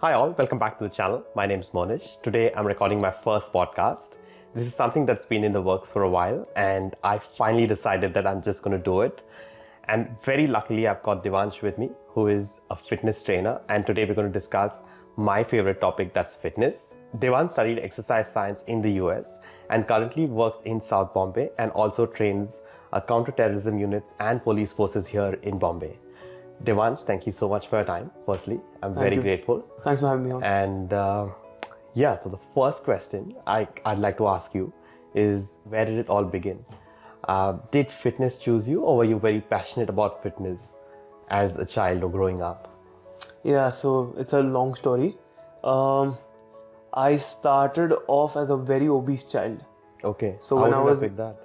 Hi all, welcome back to the channel. My name is Monish. Today I'm recording my first podcast. This is something that's been in the works for a while and I finally decided that I'm just going to do it. And very luckily I've got Devansh with me, who is a fitness trainer, and today we're going to discuss my favorite topic, that's fitness. Devansh studied exercise science in the US and currently works in South Bombay and also trains counter-terrorism units and police forces here in Bombay. Devansh, thank you so much for your time. Firstly, I'm very grateful. Thanks for having me on. And so the first question I'd like to ask you is, where did it all begin? Did fitness choose you, or were you very passionate about fitness as a child or growing up? Yeah, so it's a long story. I started off as a very obese child. Okay, So when I was picked that.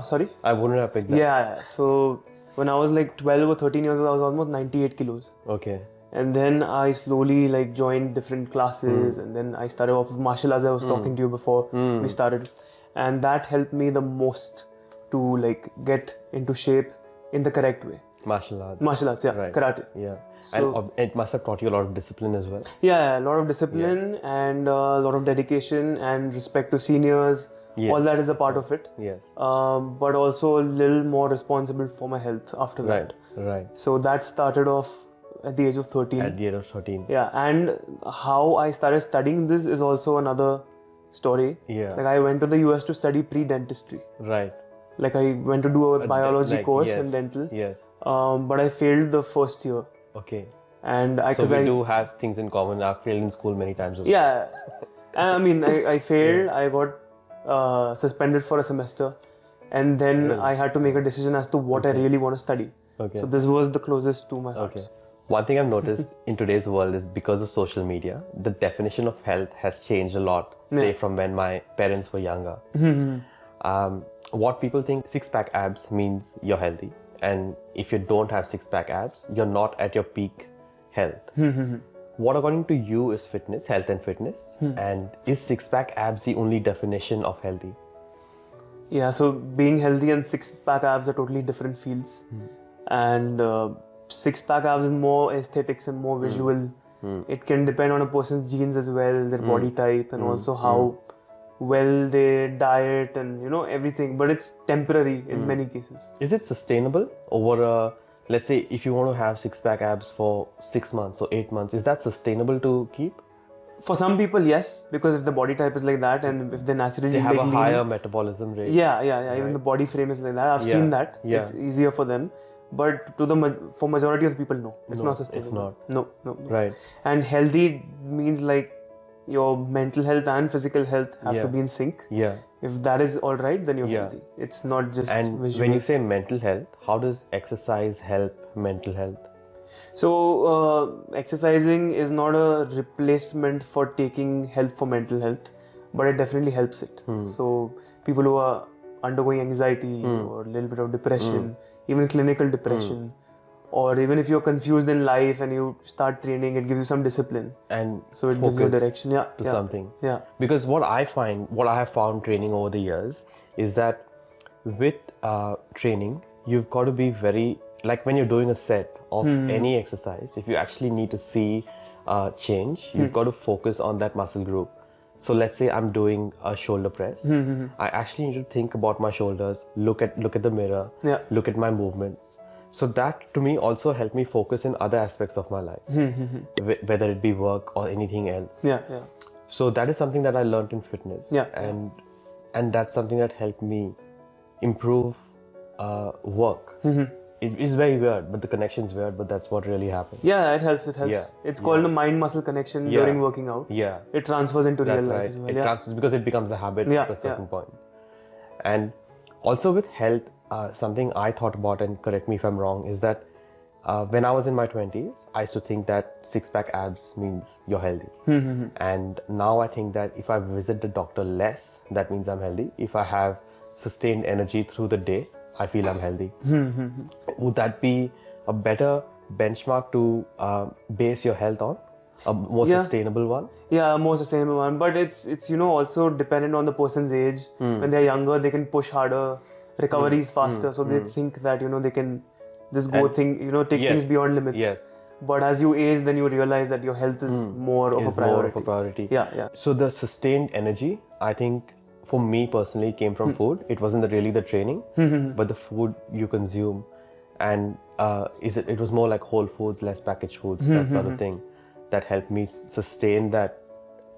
Sorry? I wouldn't have picked that. Yeah, so when I was like 12 or 13 years old, I was almost 98 kilos. Okay. And then I slowly joined different classes, and then I started off with martial arts. I was talking to you before we started, and that helped me the most to get into shape in the correct way. Martial arts. Martial arts, yeah, Right. karate. Yeah. So- And it must have taught you a lot of discipline as well. Yeah, a lot of discipline and a lot of dedication and respect to seniors. Yes. All that is a part of it. Yes. But also a little more responsible for my health after that. Right. So that started off at the age of 13. At the age of 13. Yeah, and how I started studying this is also another story. Yeah. I went to the US to study pre-dentistry. Right. I went to do a biology course yes, in dental. Yes. But I failed the first year. Okay. And So we do have things in common. I've failed in school many times. Also. Yeah, I mean, I failed. I got suspended for a semester, and then I had to make a decision as to what I really want to study. Okay. So this was the closest to my heart. Okay. One thing I've noticed in today's world is, because of social media, the definition of health has changed a lot, say from when my parents were younger. What people think six-pack abs means you're healthy. And if you don't have six-pack abs, you're not at your peak health. What according to you is fitness, health and fitness? And is six-pack abs the only definition of healthy? Yeah, so being healthy and six-pack abs are totally different fields. And six-pack abs is more aesthetics and more visual. It can depend on a person's genes as well, their body type, and also how well they diet and everything. But it's temporary in many cases. Is it sustainable over let's say if you want to have six-pack abs for 6 months or 8 months, is that sustainable to keep? For some people, yes, because if the body type is like that and if they naturally They have a lean, higher metabolism rate. yeah, even the body frame is like that. I've seen that. Yeah. It's easier for them. But for majority of the people, no, it's not sustainable. It's not. No. Right. And healthy means your mental health and physical health have to be in sync. Yeah. If that is all right, then you're healthy. It's not just And visual. when you say mental health, how does exercise help mental health? So exercising is not a replacement for taking help for mental health, but it definitely helps it. So people who are undergoing anxiety or a little bit of depression, even clinical depression, or even if you're confused in life and you start training, it gives you some discipline. And So it gives you a focus direction. Yeah. to something. Yeah. Because what I have found training over the years is that with training, you've got to be very, like when you're doing a set of any exercise, if you actually need to see change, you've got to focus on that muscle group. So let's say I'm doing a shoulder press. I actually need to think about my shoulders, look at the mirror, look at my movements. So that to me also helped me focus in other aspects of my life, whether it be work or anything else. Yeah. So that is something that I learned in fitness. Yeah. And that's something that helped me improve work. It is very weird, but the connection's weird, but that's what really happened. Yeah, it helps. Yeah. It's called a mind-muscle connection during working out. Yeah. It transfers into real That's life right. as well. It Yeah. transfers because it becomes a habit at a certain point. And also with health, something I thought about, and correct me if I'm wrong, is that when I was in my 20s, I used to think that six-pack abs means you're healthy. And now I think that if I visit the doctor less, that means I'm healthy. If I have sustained energy through the day, I feel I'm healthy. Would that be a better benchmark to base your health on? A more sustainable one? Yeah, a more sustainable one. But it's also dependent on the person's age. When they're younger, they can push harder, recovery is faster, so they think that they can just go take things beyond limits. Yes. But as you age, then you realize that your health is more of a Is priority. more of a priority. Yeah, yeah. So the sustained energy, I think, for me personally, came from food. It wasn't really the training, but the food you consume, and it was more like whole foods, less packaged foods, that sort of thing, that helped me sustain that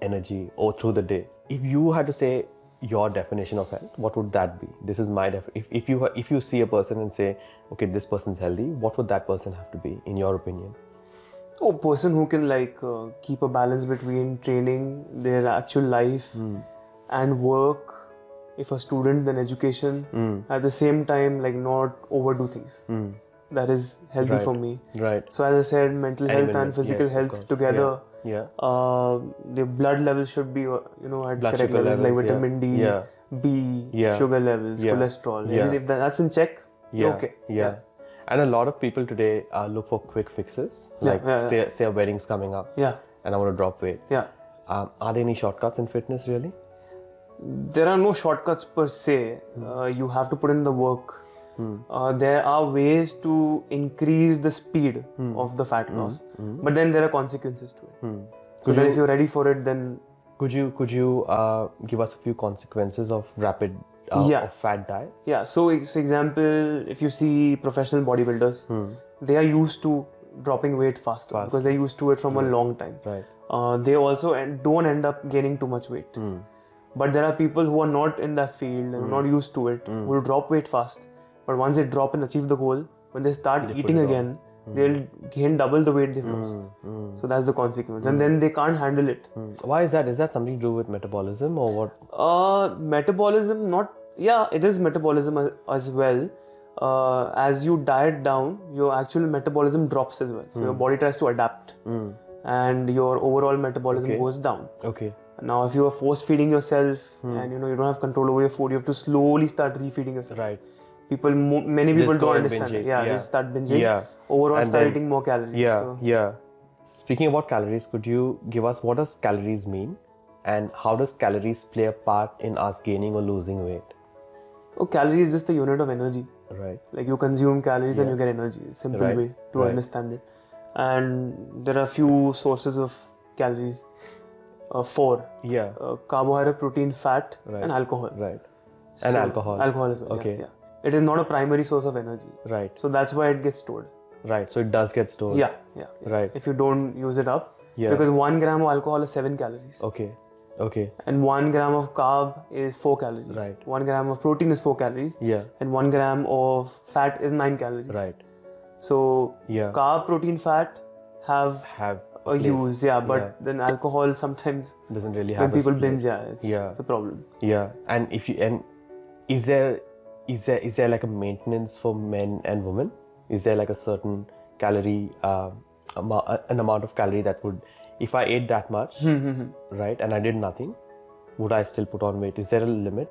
energy all through the day. If you had to say your definition of health, what would that be? This is my if you see a person and say, okay, this person's healthy, what would that person have to be in your opinion? A person who can keep a balance between training, their actual life, and work. If a student, then education. At the same time, not overdo things. That is healthy for me. Right. So as I said, mental health and physical yes, of health course. together. Yeah. The blood levels should be at Blood correct sugar levels, like levels, vitamin D, yeah. B, Yeah. sugar levels, Yeah. cholesterol. Yeah. If that's in check, Yeah. okay. Yeah. And a lot of people today look for quick fixes. Like say a wedding's coming up, Yeah. and I want to drop weight. Yeah. Are there any shortcuts in fitness really? There are no shortcuts per se. You have to put in the work. There are ways to increase the speed of the fat loss, but then there are consequences to it. So then if you're ready for it, then Could you give us a few consequences of rapid of fat diets? yeah. So example, if you see professional bodybuilders, they are used to dropping weight faster because they're used to it from a long time. Right. They also don't end up gaining too much weight. But there are people who are not in that field and not used to it, who will drop weight fast. But once they drop and achieve the goal, when they start eating again, they'll gain double the weight they've lost. So that's the consequence. And then they can't handle it. Why is that? Is that something to do with metabolism or what? Metabolism, it is metabolism as well. As you diet down, your actual metabolism drops as well. So your body tries to adapt. And your overall metabolism goes down. Okay. Now, if you are force feeding yourself and you don't have control over your food, you have to slowly start refeeding yourself. Right. Many people Just go don't and understand binge it. it. Just start binging. Yeah. Overall, And start then- eating more calories. Yeah. So, Yeah. Speaking about calories, could you give us what does calories mean, and how does calories play a part in us gaining or losing weight? calorie is just the unit of energy. Right. Like you consume calories and you get energy. Simple Right. way to Right. understand it. And there are few sources of calories. Four. Yeah. Carbohydrate, protein, fat, Right. and alcohol. Right. And alcohol. Alcohol as well. Okay. Yeah. It is not a primary source of energy. Right. So that's why it gets stored. Right. So it does get stored. Yeah. Right. If you don't use it up. Yeah. Because 1 gram of alcohol is 7 calories. Okay. Okay. And 1 gram of carb is 4 calories. Right. 1 gram of protein is 4 calories. Yeah. And 1 gram of fat is 9 calories. Right. So Yeah. carb, protein, fat have Have a place. use, but then alcohol sometimes doesn't really when have people its binge, place. it's a problem. Yeah. And is there like a maintenance for men and women? Is there like a certain calorie an amount of calorie that would, if I ate that much, right, and I did nothing, would I still put on weight? Is there a limit?